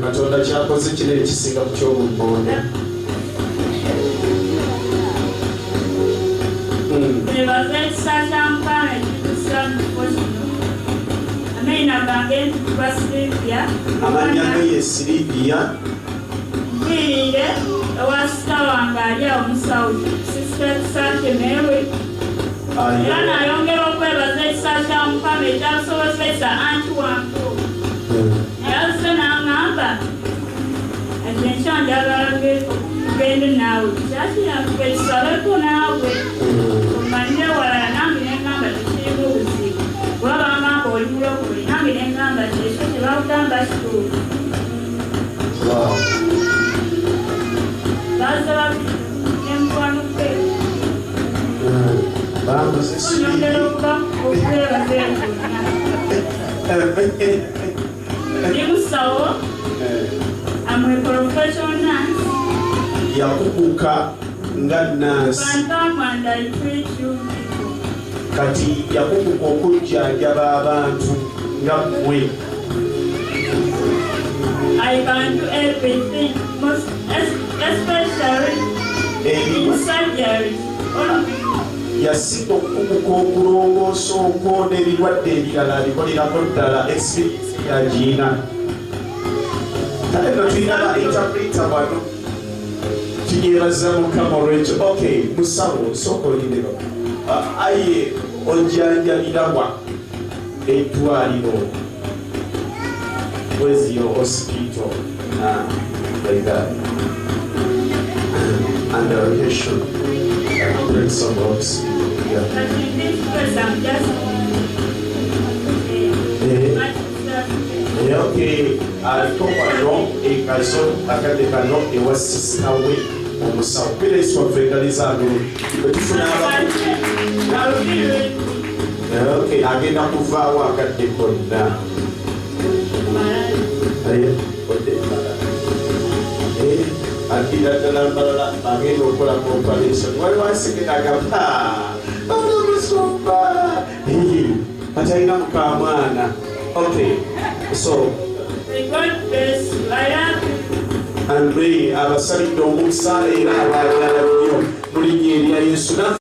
katonda kyakoze kino ekisinga ku ky'obubonde. Nebaza ekisa kya Mukama ekituusa mu kifo kino. Amazina gange ntitulwa Silivia. Amannya ge ye Silivia. Nviirire ewa sita wange ali awo musawo Sisita Kisante Mary. Era n'ayongera okwebaza ekisa kya Mukama ekyasobozesa anti wange. Yazze n'aŋŋamba ati enkya njagala tugende naawe kyaki yange tusaleko naawe omanyire walala nange neŋŋamba tekirimu buzibu kuba bangamba oli mulokole nange neŋŋamba kyekyo kyebakugamba kituufu baza nemukwano gwe onyongera okuba okwebaza ndi musawo amwe professional nurse. Yakukuka nga nurse. Kati yakukuka okujjanjaba abantu nga mmwe. I can do everything, most especially in surgery. Yasinga okukuka okulongoosa okwona ebirwadde ebirala abikolerako ddala experience yagiina. Kale no tulina ba interpreter bano tunyebaza Mukama olwekyo. Okay, musawo sooka olindeko aye ojjanjabirwa eddwaliro where's your hospital like that under rotation bring some rocks here. But in this case, I'm just Okay, alikopano ekazo akadekano ewa sisita we omusawo pira iswavegaliza ngulu betufuna okay agenda kuvaawo akadde konna adira ddala mbalala agenda okukola operation wali wasegenagamba olumusumba atalina mukamwana. Okay, so and we abasalidde omukisa era abalala nnyo mu linnya erya Yesu.